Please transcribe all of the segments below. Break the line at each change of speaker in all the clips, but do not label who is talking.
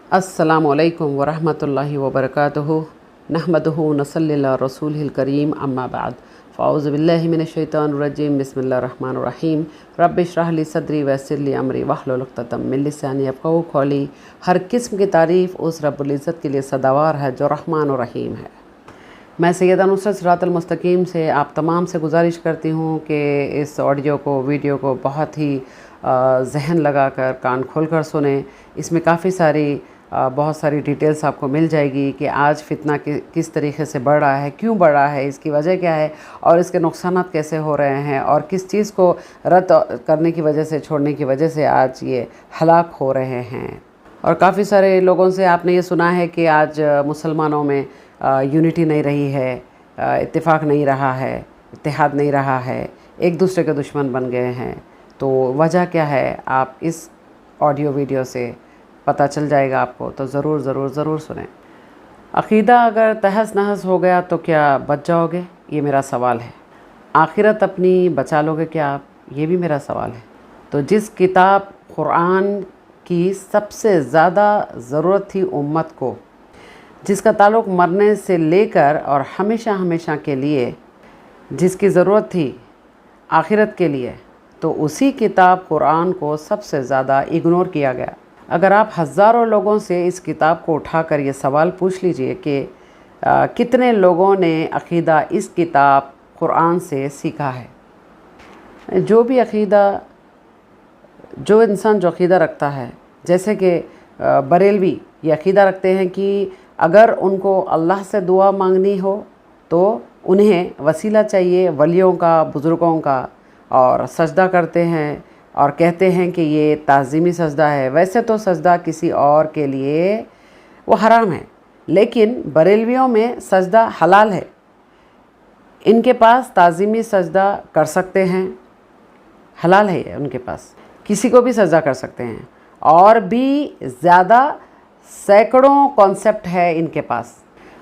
अस्सलामुअलैकुम वरहमतुल्लाहि वबरकातुहू नहमदुहू नसल्ली अला रसूलिल करीम अम्मा बाद फ़ाऊज़ु बिल्लाहि मिनश शैतानिर रजीम बिस्मिल्लाहिर रहमानिर रहीम रब्बि इश्रह ली सदरी वयस्सिर ली अमरी वहलुल उक़दतम मिन लिसानी यफ़क़हू क़ौली। हर किस्म की तारीफ़ उस रब्बुल इज़्ज़त के लिए सदावार है जो रहमान और रहीम है। मैं सैयदा नुसरत सिरातुल मुस्तकीम से आप तमाम से गुजारिश करती हूँ कि इस ऑडियो को वीडियो को बहुत ही जहन लगा कर कान खोल कर सुने। इसमें काफ़ी सारी बहुत सारी डिटेल्स आपको मिल जाएगी कि आज फितना किस तरीके से बढ़ रहा है, क्यों बढ़ रहा है, इसकी वजह क्या है और इसके नुकसानात कैसे हो रहे हैं और किस चीज़ को रद्द करने की वजह से, छोड़ने की वजह से आज ये हलाक हो रहे हैं। और काफ़ी सारे लोगों से आपने ये सुना है कि आज मुसलमानों में यूनिटी नहीं रही है, इत्तेफाक नहीं रहा है, इत्तेहाद नहीं रहा है, एक दूसरे के दुश्मन बन गए हैं। तो वजह क्या है आप इस ऑडियो वीडियो से पता चल जाएगा आपको, तो ज़रूर सुनें। अक़ीदा अगर तहस नहस हो गया तो क्या बच जाओगे, ये मेरा सवाल है। आखिरत अपनी बचा लोगे क्या आप, ये भी मेरा सवाल है। तो जिस किताब कुरान की सबसे ज़्यादा ज़रूरत थी उम्मत को, जिसका ताल्लुक़ मरने से लेकर और हमेशा के लिए जिसकी ज़रूरत थी आखिरत के लिए, तो उसी किताब कुरान को सबसे ज़्यादा इग्नोर किया गया। अगर आप हज़ारों लोगों से इस किताब को उठाकर ये सवाल पूछ लीजिए कि कितने लोगों ने अक़ीदा इस किताब कुरान से सीखा है। जो इंसान जो अक़ीदा रखता है, जैसे कि बरेलवी ये अक़ीदा रखते हैं कि अगर उनको अल्लाह से दुआ मांगनी हो तो उन्हें वसीला चाहिए वलियों का, बुज़ुर्गों का, और सजदा करते हैं और कहते हैं कि ये ताज़ीमी सजदा है। वैसे तो सजदा किसी और के लिए वो हराम है, लेकिन बरेलवियों में सजदा हलाल है। इनके पास ताज़ीमी सजदा कर सकते हैं, हलाल है उनके पास, किसी को भी सजदा कर सकते हैं। और भी ज़्यादा सैकड़ों कॉन्सेप्ट है इनके पास।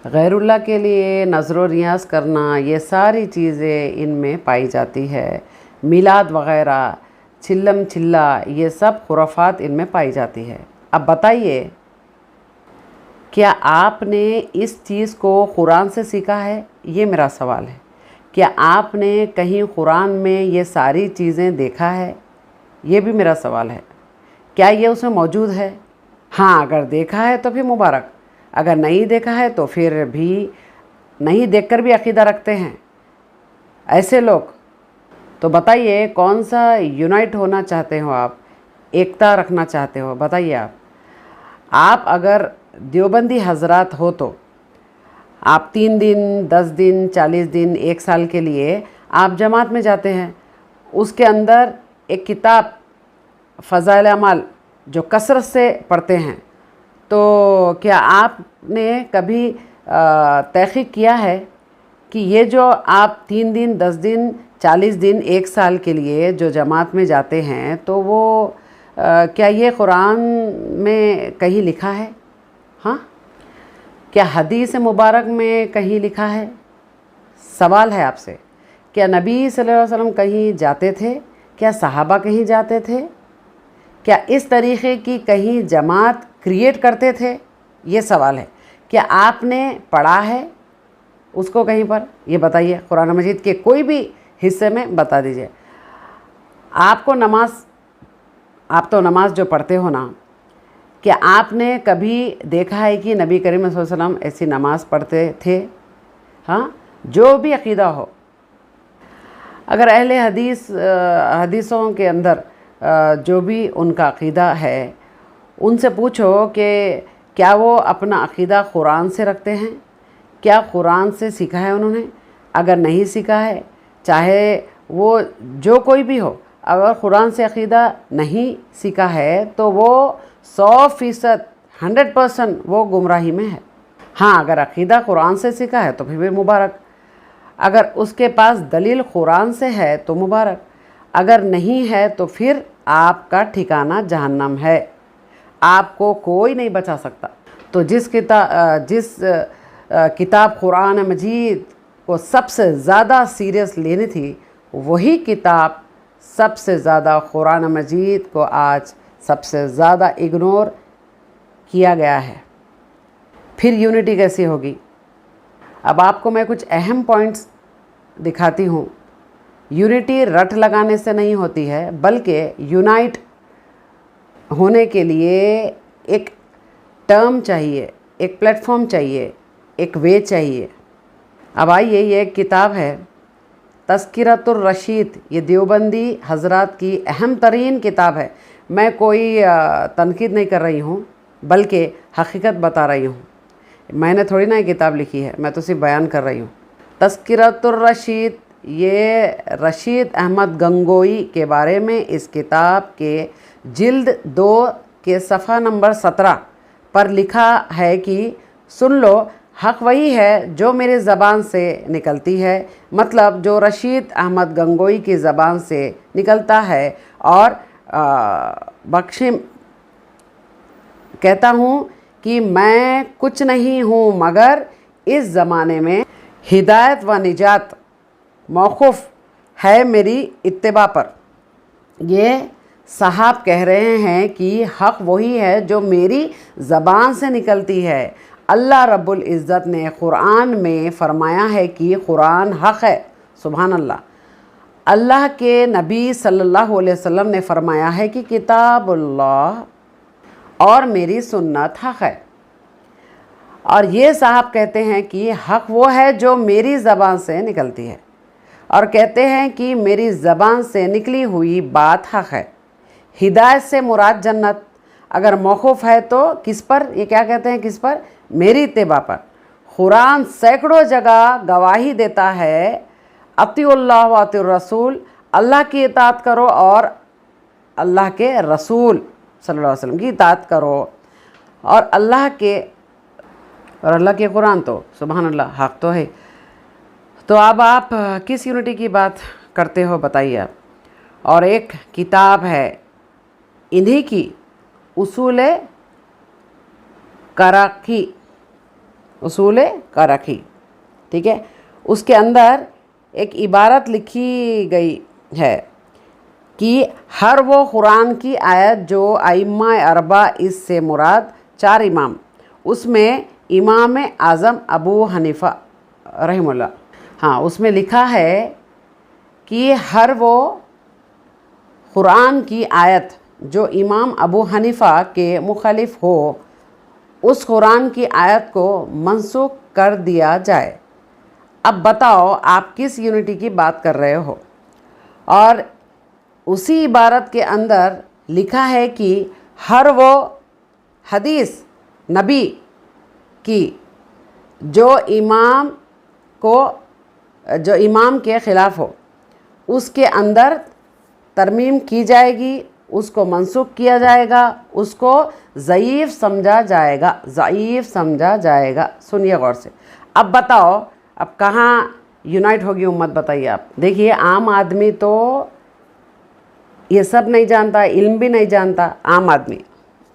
गैरुल्लाह के लिए नज़र रियाज़ करना, ये सारी चीज़ें इनमें पाई जाती है। मिलाद वग़ैरह, चिल्लम चिल्ला, ये सब खुराफात इनमें पाई जाती है। अब बताइए, क्या आपने इस चीज़ को कुरान से सीखा है, ये मेरा सवाल है। क्या आपने कहीं कुरान में ये सारी चीज़ें देखा है, ये भी मेरा सवाल है। क्या ये उसमें मौजूद है? हाँ, अगर देखा है तो फिर मुबारक, अगर नहीं देखा है तो फिर भी नहीं देखकर भी अक़ीदा रखते हैं ऐसे लोग। तो बताइए कौन सा यूनाइट होना चाहते हो आप, एकता रखना चाहते हो, बताइए आप अगर देवबंदी हजरात हो तो आप 3 दिन, 10 दिन, 40 दिन, 1 साल के लिए आप जमात में जाते हैं। उसके अंदर एक किताब फ़ज़ाइल अमाल जो कसरत से पढ़ते हैं, तो क्या आपने कभी तहक़ीक़ किया है कि ये जो आप 3 दिन, 10 दिन, 40 दिन, 1 साल के लिए जो जमात में जाते हैं, तो वो क्या ये कुरान में कहीं लिखा है? हाँ, क्या हदीस मुबारक में कहीं लिखा है? सवाल है आपसे। क्या नबी सल्लल्लाहु अलैहि वसल्लम कहीं जाते थे? क्या सहाबा कहीं जाते थे? क्या इस तरीक़े की कहीं जमात क्रिएट करते थे? ये सवाल है। क्या आपने पढ़ा है उसको कहीं पर? ये बताइए, कुरान मजीद के कोई भी हिस्से में बता दीजिए। आपको आप तो नमाज जो पढ़ते हो ना, क्या आपने कभी देखा है कि नबी करीम सल्लल्लाहु अलैहि वसल्लम ऐसी नमाज़ पढ़ते थे? हाँ, जो भी अक़ीदा हो। अगर अहले हदीसों के अंदर जो भी उनका अक़ीदा है, उनसे पूछो कि क्या वो अपना अक़ीदा कुरान से रखते हैं, क्या कुरान से सीखा है उन्होंने? अगर नहीं सीखा है, चाहे वो जो कोई भी हो, अगर कुरान से अक़ीदा नहीं सीखा है तो वो 100%, 100% वो गुमराही में है। हाँ, अगर अक़ीदा कुरान से सीखा है तो फिर भी मुबारक, अगर उसके पास दलील कुरान से है तो मुबारक, अगर नहीं है तो फिर आपका ठिकाना जहन्नम है, आपको कोई नहीं बचा सकता। तो जिस किताब कुरान मजीद को सबसे ज़्यादा सीरियस लेनी थी, वही किताब सबसे ज़्यादा कुरान मजीद को आज सबसे ज़्यादा इग्नोर کیا گیا ہے، پھر یونٹی کیسی ہوگی؟ اب آپ کو میں کچھ اہم پوائنٹس دکھاتی ہوں۔ یونٹی رٹ لگانے سے نہیں ہوتی ہے، بلکہ یونائٹ ہونے کے لیے ایک ٹرم چاہیے، ایک پلیٹ فارم چاہیے، ایک وے چاہیے۔ اب آئیے، یہ ایک کتاب ہے تذکرۃ الرشید، یہ دیوبندی حضرات کی اہم ترین کتاب ہے۔ میں کوئی تنقید نہیں کر رہی ہوں، بلکہ حقیقت بتا رہی ہوں۔ میں نے تھوڑی نہ یہ کتاب لکھی ہے، میں تو صرف بیان کر رہی ہوں۔ تذکرۃ الرشید، یہ رشید احمد گنگوئی کے بارے میں اس کتاب کے جلد 2 کے صفحہ نمبر 17 پر لکھا ہے کہ سن لو، حق وہی ہے جو میری زبان سے نکلتی ہے، مطلب جو رشید احمد گنگوئی کی زبان سے نکلتا ہے، اور بخشم کہتا ہوں کہ میں کچھ نہیں ہوں مگر اس زمانے میں ہدایت و نجات موقوف ہے میری اتباع پر۔ یہ صاحب کہہ رہے ہیں کہ حق وہی ہے جو میری زبان سے نکلتی ہے۔ اللہ رب العزت نے قرآن میں فرمایا ہے کہ قرآن حق ہے، سبحان اللہ۔ اللہ کے نبی صلی اللہ علیہ وسلم نے فرمایا ہے کہ کتاب اللہ اور میری سنت حق ہے، اور یہ صاحب کہتے ہیں کہ حق وہ ہے جو میری زبان سے نکلتی ہے، اور کہتے ہیں کہ میری زبان سے نکلی ہوئی بات حق ہے۔ ہدایت سے مراد جنت اگر موقوف ہے تو کس پر؟ یہ کیا کہتے ہیں، کس پر؟ میری اتباع پر۔ قرآن سینکڑوں جگہ گواہی دیتا ہے، اطیعوا اللہ و اطیعوا الرسول، اللہ کی اطاعت کرو اور اللہ کے رسول صلی اللہ علیہ وسلم کی اطاعت کرو، اور اللہ کے قرآن تو سبحان اللہ حق تو ہے۔ تو اب آپ کس یونٹی کی بات کرتے ہو بتائیے آپ؟ اور ایک کتاب ہے انہی کی، اصول کراقی، اصول کراقی، ٹھیک ہے؟ اس کے اندر ایک عبارت لکھی گئی ہے کہ ہر وہ قرآن کی آیت جو ائمہ اربعہ، اس سے مراد 4 امام، اس میں امام اعظم ابو حنیفہ رحمہ اللہ، ہاں اس میں لکھا ہے کہ ہر وہ قرآن کی آیت جو امام ابو حنیفہ کے مخالف ہو، اس قرآن کی آیت کو منسوخ کر دیا جائے۔ اب بتاؤ آپ کس یونٹی کی بات کر رہے ہو؟ اور اسی عبارت کے اندر لکھا ہے کہ ہر وہ حدیث نبی کی جو امام کے خلاف ہو، اس کے اندر ترمیم کی جائے گی، اس کو منسوخ کیا جائے گا، اس کو ضعیف سمجھا جائے گا، ضعیف سمجھا جائے گا۔ سنیے غور سے، اب بتاؤ اب کہاں یونائٹ ہوگی امت؟ بتائیے آپ۔ دیکھیے عام آدمی تو یہ سب نہیں جانتا، علم بھی نہیں جانتا، عام آدمی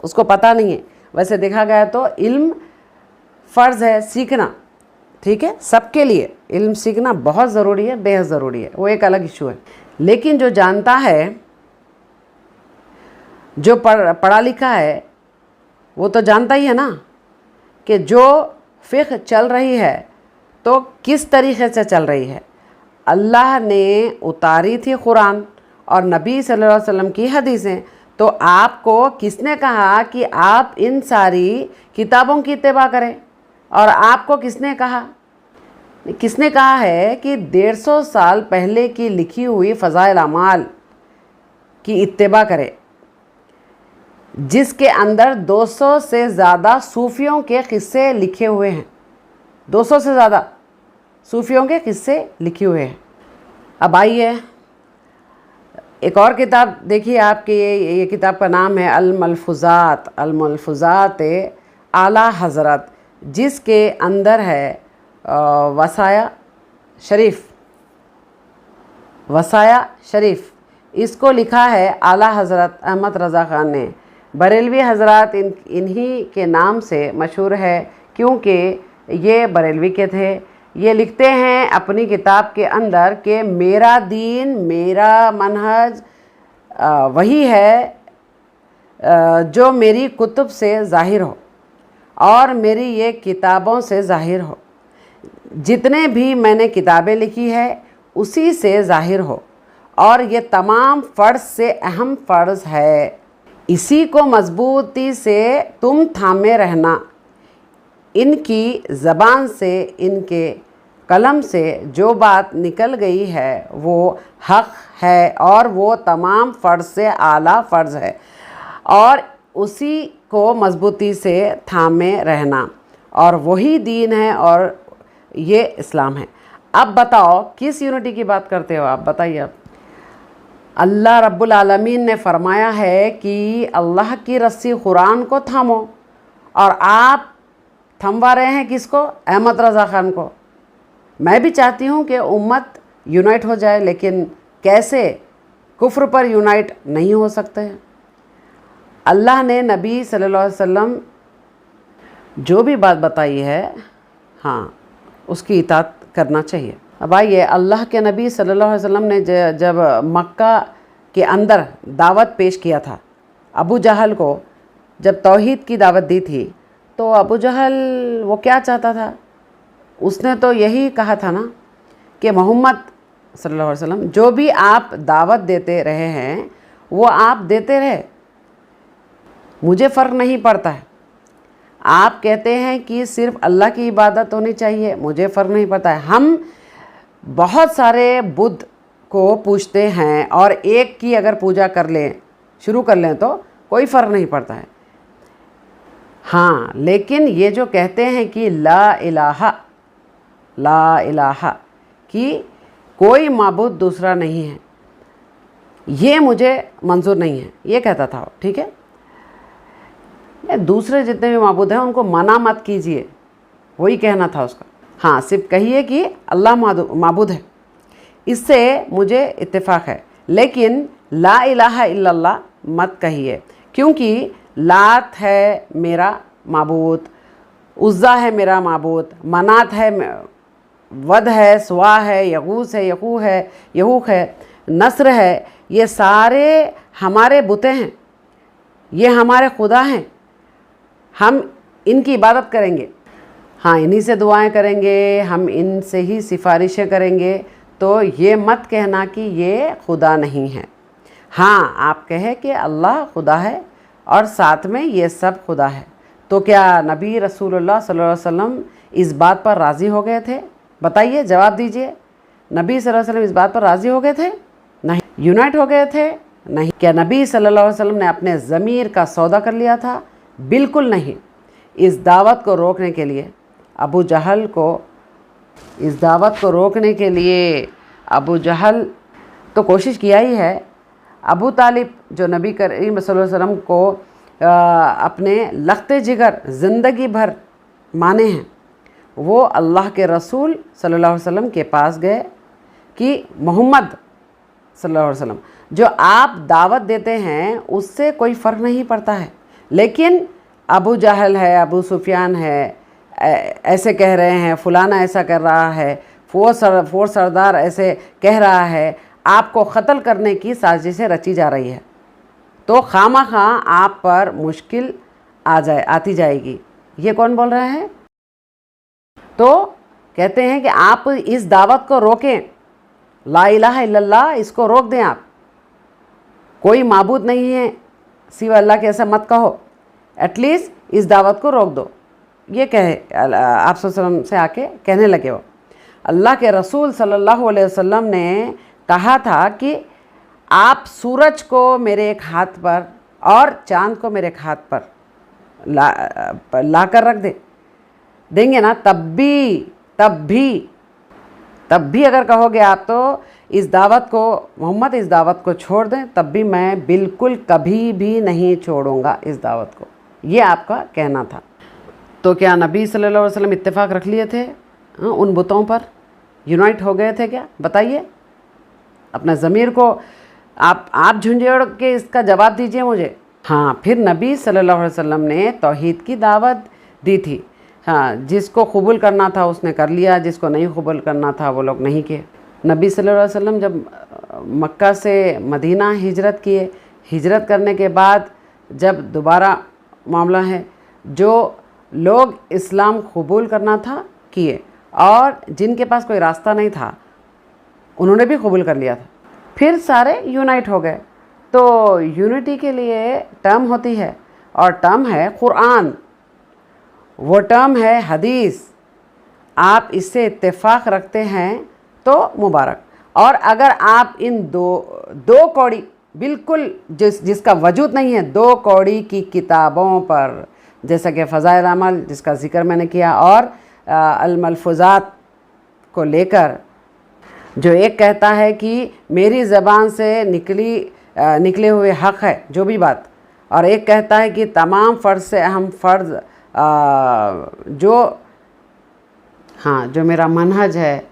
اس کو پتہ نہیں ہے۔ ویسے دیکھا گیا تو علم فرض ہے سیکھنا، ٹھیک ہے؟ سب کے لیے علم سیکھنا بہت ضروری ہے، بے حد ضروری ہے، وہ ایک الگ ایشو ہے۔ لیکن جو جانتا ہے، جو پڑھا لکھا ہے، وہ تو جانتا ہی ہے نا کہ جو فقہ چل رہی ہے تو کس طریقے سے چل رہی ہے۔ اللہ نے اتاری تھی قرآن اور نبی صلی اللہ علیہ وسلم کی حدیثیں، تو آپ کو کس نے کہا کہ آپ ان ساری کتابوں کی اتباع کریں؟ اور آپ کو کس نے کہا؟ کس نے کہا ہے کہ 150 سال پہلے کی لکھی ہوئی فضائل اعمال کی اتباع کرے، جس کے اندر 200 سے زیادہ صوفیوں کے قصے لکھے ہوئے ہیں، 200 سے زیادہ صوفیوں کے قصے لکھے ہوئے ہیں۔ اب آئیے ایک اور کتاب دیکھیے آپ کے، یہ کتاب کا نام ہے الملفوظات، الملفوظات اعلیٰ حضرت، جس کے اندر ہے وصایا شریف، اس کو لکھا ہے اعلیٰ حضرت احمد رضا خان نے۔ بریلوی حضرات انہی کے نام سے مشہور ہے کیونکہ یہ بریلوی کے تھے۔ یہ لکھتے ہیں اپنی کتاب کے اندر کہ میرا دین، میرا منہج وہی ہے जो मेरी कुतुब से ज़ाहिर हो और मेरी ये किताबों से ज़ाहिर हो, जितने भी मैंने किताबें लिखी है उसी से ज़ाहिर हो, और ये तमाम फ़र्ज़ से अहम फ़र्ज़ है। इसी को मज़बूती से तुम थामे रहना। इनकी ज़बान से, इनके कलम से जो बात निकल गई है वो हक़ है, और वो तमाम फ़र्ज़ से आला फ़र्ज़ है, और उसी को मज़बूती से थामे रहना, और वही दीन है और ये इस्लाम है। अब बताओ किस यूनिटी की बात करते हो आप, बताइए आप। अल्लाह रब्बुल आलमीन ने फरमाया है कि अल्लाह की रस्सी कुरान को थामो, और आप थमवा रहे हैं किसको? अहमद रज़ा ख़ान को। मैं भी चाहती हूँ कि उम्मत यूनाइट हो जाए, लेकिन कैसे? कुफ्र पर यूनाइट नहीं हो सकते हैं। अल्लाह ने नबी सल्लल्लाहु अलैहि वसल्लम जो भी बात बताई है, हाँ, उसकी इताअत करना चाहिए। अब आइए, अल्लाह के नबी सल्लल्लाहु अलैहि वसल्लम ने जब मक्का के अंदर दावत पेश किया था, अबू जहल को जब तौहीद की दावत दी थी, तो अबू जहल वो क्या चाहता था? उसने तो यही कहा था ना कि मोहम्मद सल्लल्लाहु अलैहि वसल्लम जो भी आप दावत देते रहे हैं वो आप देते रहे, मुझे फ़र्क नहीं पड़ता है। आप कहते हैं कि सिर्फ़ अल्लाह की इबादत होनी चाहिए, मुझे फ़र्क नहीं पड़ता है। हम बहुत सारे बुद्ध को पूजते हैं, और एक की अगर पूजा कर लें, शुरू कर लें, तो कोई फ़र्क नहीं पड़ता है। हाँ, लेकिन ये जो कहते हैं कि ला इलाहा कि कोई माबूद दूसरा नहीं है, ये मुझे मंजूर नहीं है, ये कहता था। ठीक है, दूसरे जितने भी माबूद हैं उनको मना मत कीजिए, वही कहना था उसका। हाँ, सिर्फ कहिए कि अल्लाह माबूद है, इससे मुझे इत्तेफाक है, लेकिन ला इलाहा इल्लल्लाह मत कहिए, क्योंकि लात है मेरा माबूद, उज़्ज़ा है मेरा माबूद, मनात है, वद है, सुवा है, यगूस है, यहूक है, नस्र है, ये सारे हमारे बुते हैं, ये हमारे खुदा हैं, हम इनकी इबादत करेंगे। हाँ, इन्हीं से दुआएं करेंगे, हम इनसे ही सिफारिशें करेंगे, तो ये मत कहना कि ये खुदा नहीं है। हाँ, आप कहें कि अल्लाह खुदा है और साथ में ये सब खुदा है। तो क्या नबी रसूलुल्लाह सल्लल्लाहु अलैहि वसल्लम इस बात पर राज़ी हो गए थे? बताइए, जवाब दीजिए। नबी सल्लल्लाहु अलैहि वसल्लम इस बात पर राज़ी हो गए थे? नहीं। यूनाइट हो गए थे? नहीं। क्या नबी सल्लल्लाहु अलैहि वसल्लम ने अपने ज़मीर का सौदा कर लिया था? बिल्कुल नहीं। इस दावत को रोकने के लिए अबू जहल को, इस दावत को रोकने के लिए अबू जहल तो कोशिश किया ही है। अबू तालिब जो नबी करीम सल्लल्लाहु अलैहि वसल्लम को अपने लख्ते जिगर ज़िंदगी भर माने हैं, वो अल्लाह के रसूल सल्लल्लाहु अलैहि वसल्लम के पास गए कि मोहम्मद सल्लल्लाहु अलैहि वसल्लम जो आप दावत देते हैं उससे कोई फ़र्क नहीं पड़ता है, लेकिन अबू जहल है, अबू सुफियान है, ऐसे कह रहे हैं, फलाना ऐसा कर रहा है, फोर सरदार ऐसे कह रहा है, आपको क़त्ल करने की साजिशें रची जा रही है, तो खामखा आप पर मुश्किल आती जाएगी। ये कौन बोल रहे हैं? तो कहते हैं कि आप इस दावत को रोकें, ला इलाहा इल्लल्लाह, इसको रोक दें। आप कोई माबूद नहीं है सिवा अल्लाह के, ऐसा मत कहो, एटलीस्ट इस दावत को रोक दो। ये कहे आप सल्लल्लाहु से आके कहने लगे। वो अल्लाह के रसूल सल्लल्लाहु अलैहि वसल्लम ने कहा था कि आप सूरज को मेरे एक हाथ पर और चाँद को मेरे एक हाथ पर ला कर रख देंगे ना, तब भी अगर कहोगे आप तो इस दावत को, मोहम्मद इस दावत को छोड़ दें, तब भी मैं बिल्कुल कभी भी नहीं छोड़ूंगा इस दावत को। ये आपका कहना था। तो क्या नबी सल्लल्लाहु अलैहि वसल्लम इत्तेफाक रख लिए थे उन बुतों पर? यूनाइट हो गए थे क्या? बताइए। अपना ज़मीर को आप झुंझेड़ के इसका जवाब दीजिए मुझे। हाँ, फिर नबी सल्लल्लाहु अलैहि वसल्लम ने तौहीद की दावत दी थी। हाँ, जिसको कबूल करना था उसने कर लिया, जिसको नहीं कबूल करना था वो लोग नहीं किए। नबी सल्लल्लाहु अलैहि वसल्लम जब मक्का से मदीना हिजरत किए, हिजरत करने के बाद जब दोबारा मामला है, जो लोग इस्लाम कबूल करना था किए, और जिनके पास कोई रास्ता नहीं था उन्होंने भी कबूल कर लिया था, फिर सारे यूनाइट हो गए। तो यूनिटी के लिए टर्म होती है, और टर्म है कुरान, वो टर्म है हदीस। आप इससे इत्तेफाक रखते हैं तो मुबारक। और अगर आप इन दो कौड़ी बिल्कुल जिसका वजूद नहीं है, 2 कौड़ी की किताबों पर, जैसा कि फ़ज़ाइल अमल जिसका ज़िक्र मैंने किया, और अल-मलफ़ूज़ात को लेकर, जो एक कहता है कि मेरी ज़बान से निकले हुए हक़ है जो भी बात, और एक कहता है कि तमाम फ़र्ज़ से अहम फ़र्ज़ जो मेरा मनहज है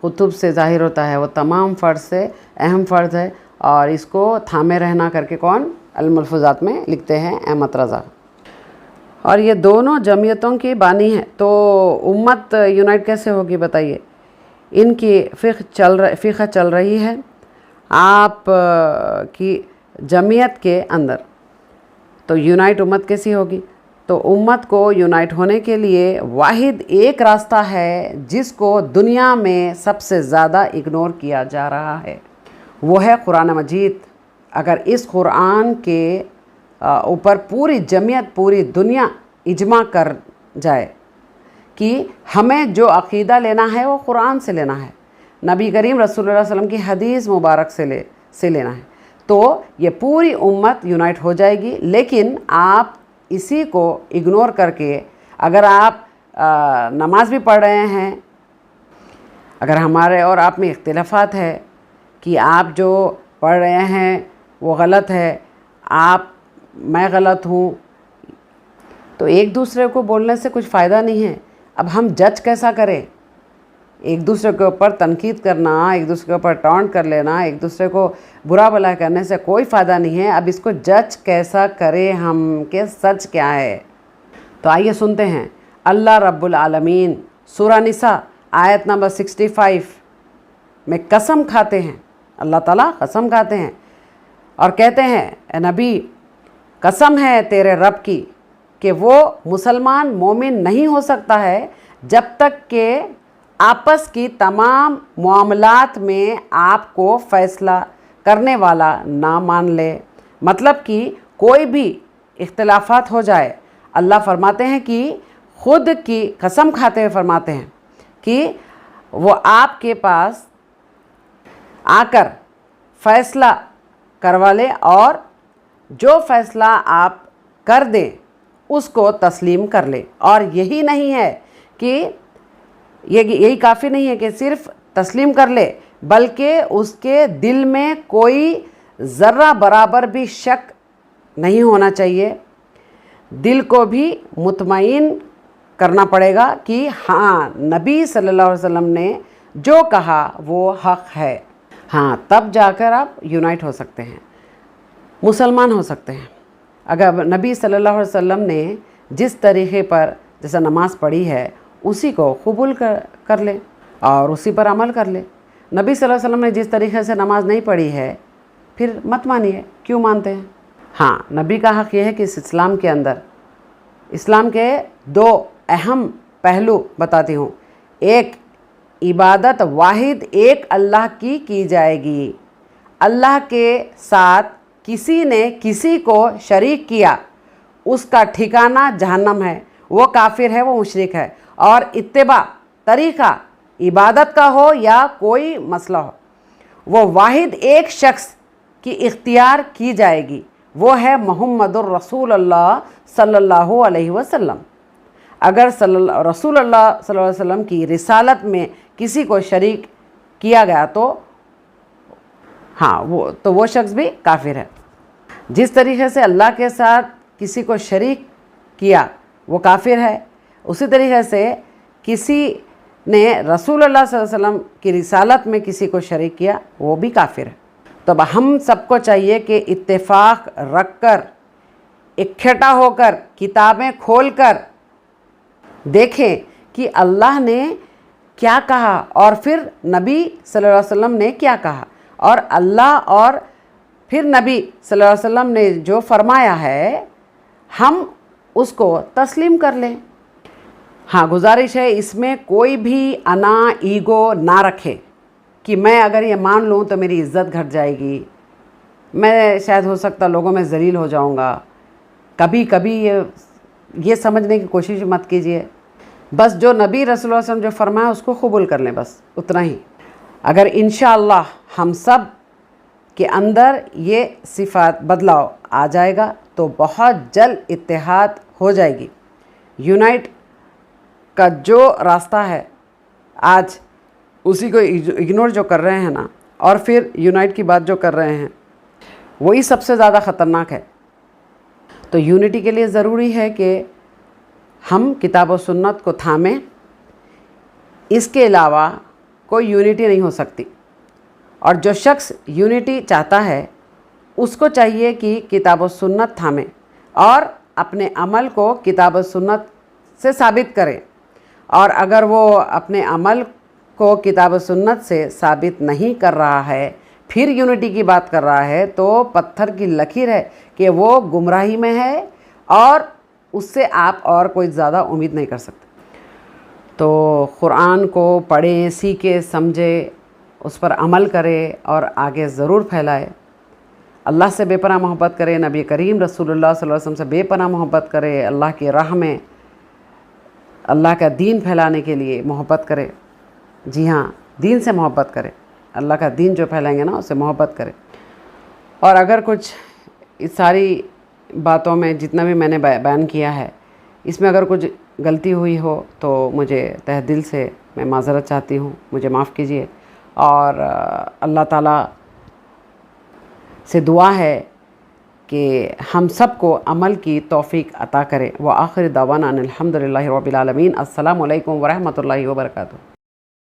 कुतुब से ज़ाहिर होता है, वो तमाम फ़र्ज़ से अहम फ़र्ज़ है, और इसको थामे रहना करके कौन अल-मलफ़ूज़ात में लिखते हैं अहमद रज़ा। और ये दोनों जमीयतों की बानी है। तो उम्मत यूनाइट कैसे होगी बताइए? इनकी फ़िक़्ह चल रही है आप की जमीयत के अंदर, तो यूनाइट उम्मत कैसी होगी? तो उम्मत को यूनाइट होने के लिए वाहिद एक रास्ता है जिसको दुनिया में सबसे ज़्यादा इग्नोर किया जा रहा है, वो है कुरान मजीद। अगर इस कुरान के ऊपर पूरी जमीयत, पूरी दुनिया इजमा कर जाए कि हमें जो अक़ीदा लेना है वो कुरान से लेना है, नबी करीम रसूलुल्लाह सल्लल्लाहु अलैहि वसल्लम की हदीस मुबारक से लेना है, तो ये पूरी उम्मत यूनाइट हो जाएगी। लेकिन आप इसी को इग्नोर करके, अगर आप नमाज भी पढ़ रहे हैं, अगर हमारे और आप में इख्तिलाफ़ात है कि आप जो पढ़ रहे हैं वो गलत है, मैं गलत हूँ, तो एक दूसरे को बोलने से कुछ फ़ायदा नहीं है। अब हम जज कैसा करें? एक दूसरे के ऊपर तनकीद करना, एक दूसरे के ऊपर टॉन्ट कर लेना, एक दूसरे को बुरा भला करने से कोई फ़ायदा नहीं है। अब इसको जज कैसा करें हम कि सच क्या है? तो आइए सुनते हैं। अल्लाह रब्बुल आलमीन सूरा निसा आयत नंबर 65 में कसम खाते हैं, अल्लाह ताला कसम खाते हैं और कहते हैं, ए नबी कसम है तेरे रब की कि वो मुसलमान मोमिन नहीं हो सकता है जब तक कि आपस की तमाम मामलात में आपको फ़ैसला करने वाला ना मान ले। मतलब कि कोई भी इख्तिलाफ़ात हो जाए, अल्लाह फरमाते हैं कि ख़ुद की कसम खाते हुए फरमाते हैं कि वो आपके पास आकर फ़ैसला करवा ले, और जो फ़ैसला आप कर दें उसको तस्लीम कर ले। और यही नहीं है कि यही काफ़ी नहीं है कि सिर्फ़ तस्लीम कर ले, बल्कि उसके दिल में कोई ज़र्रा बराबर भी शक नहीं होना चाहिए। दिल को भी मुतमईन करना पड़ेगा कि हाँ, नबी सल्लल्लाहु अलैहि वसल्लम ने जो कहा वो हक़ है। हाँ, तब जाकर आप यूनाइट हो सकते हैं, मुसलमान हो सकते हैं। अगर नबी सल्लल्लाहु अलैहि वसल्लम ने जिस तरीक़े पर जैसा नमाज़ पढ़ी है उसी को कबूल कर ले और उसी पर अमल कर ले। नबी सल्लल्लाहु अलैहि वसल्लम ने जिस तरीक़े से नमाज़ नहीं पढ़ी है फिर मत मानिए, क्यों मानते हैं? हाँ, नबी का हक़ यह है कि इस इस्लाम के अंदर, इस्लाम के 2 अहम पहलू बताती हूँ। एक, इबादत वाहिद एक अल्लाह की जाएगी। अल्लाह के साथ किसी ने किसी को शरीक किया उसका ठिकाना जहन्नम है, वो काफिर है, वो मुशरिक है। और इत्तिबा तरीक़ा इबादत का हो या कोई मसला हो, वो वाहिद एक शख्स की इख्तियार की जाएगी, वो है मुहम्मदुर रसूलुल्लाह सल्लल्लाहु अलैहि वसल्लम। अगर रसूलुल्लाह सल्लल्लाहु अलैहि वसल्लम की रिसालत में किसी को शरीक किया गया तो हाँ, वो शख्स भी काफिर है। जिस तरीक़े से अल्लाह के साथ किसी को शरीक किया वो काफिर है, उसी तरीक़े से किसी ने रसूलुल्लाह सल्लल्लाहु अलैहि वसल्लम की रिसालत में किसी को शरीक किया वो भी काफिर है। तो अब हम सबको चाहिए कि इत्तेफाक रख कर, इकट्ठा होकर, किताबें खोलकर देखें कि अल्लाह ने क्या कहा और फिर नबी सल्लल्लाहु अलैहि वसल्लम ने क्या कहा, और अल्लाह और پھر نبی صلی اللہ علیہ وسلم نے جو فرمایا ہے ہم اس کو تسلیم کر لیں۔ ہاں گزارش ہے اس میں کوئی بھی انا ایگو نہ رکھے کہ میں اگر یہ مان لوں تو میری عزت گھٹ جائے گی، میں شاید ہو سکتا لوگوں میں ذلیل ہو جاؤں گا، کبھی کبھی یہ سمجھنے کی کوشش مت کیجیے۔ بس جو نبی رسول اللہ علیہ وسلم جو فرمایا اس کو قبول کر لیں، بس اتنا ہی۔ اگر انشاءاللہ ہم سب کے اندر یہ صفات بدلاؤ آ جائے گا تو بہت جلد اتحاد ہو جائے گی۔ یونائٹ کا جو راستہ ہے آج اسی کو اگنور جو کر رہے ہیں نا، اور پھر یونائٹ کی بات جو کر رہے ہیں وہی سب سے زیادہ خطرناک ہے۔ تو یونٹی کے لیے ضروری ہے کہ ہم کتاب و سنت کو تھامیں، اس کے علاوہ کوئی یونٹی نہیں ہو سکتی۔ اور جو شخص یونٹی چاہتا ہے اس کو چاہیے کہ کتاب و سنت تھامے اور اپنے عمل کو کتاب و سنت سے ثابت کرے، اور اگر وہ اپنے عمل کو کتاب و سنت سے ثابت نہیں کر رہا ہے پھر یونٹی کی بات کر رہا ہے تو پتھر کی لکیر ہے کہ وہ گمراہی میں ہے، اور اس سے آپ اور کوئی زیادہ امید نہیں کر سکتے۔ تو قرآن کو پڑھیں، سیکھیں، سمجھیں، اس پر عمل کرے اور آگے ضرور پھیلائے۔ اللہ سے بے پناہ محبت کرے، نبی کریم رسول اللہ صلی اللہ علیہ وسلم سے بے پناہ محبت کرے، اللہ کی راہ میں اللہ کا دین پھیلانے کے لیے محبت کرے۔ جی ہاں، دین سے محبت کرے، اللہ کا دین جو پھیلائیں گے نا اس سے محبت کرے۔ اور اگر کچھ اس ساری باتوں میں جتنا بھی میں نے بیان کیا ہے اس میں اگر کچھ غلطی ہوئی ہو تو مجھے تہ دل سے میں معذرت چاہتی ہوں، مجھے معاف کیجیے، اور اللہ تعالیٰ سے دعا ہے کہ ہم سب کو عمل کی توفیق عطا کرے۔ وآخر دعوانا ان الحمد للہ رب العالمین۔ السلام علیکم ورحمۃ اللہ وبرکاتہ۔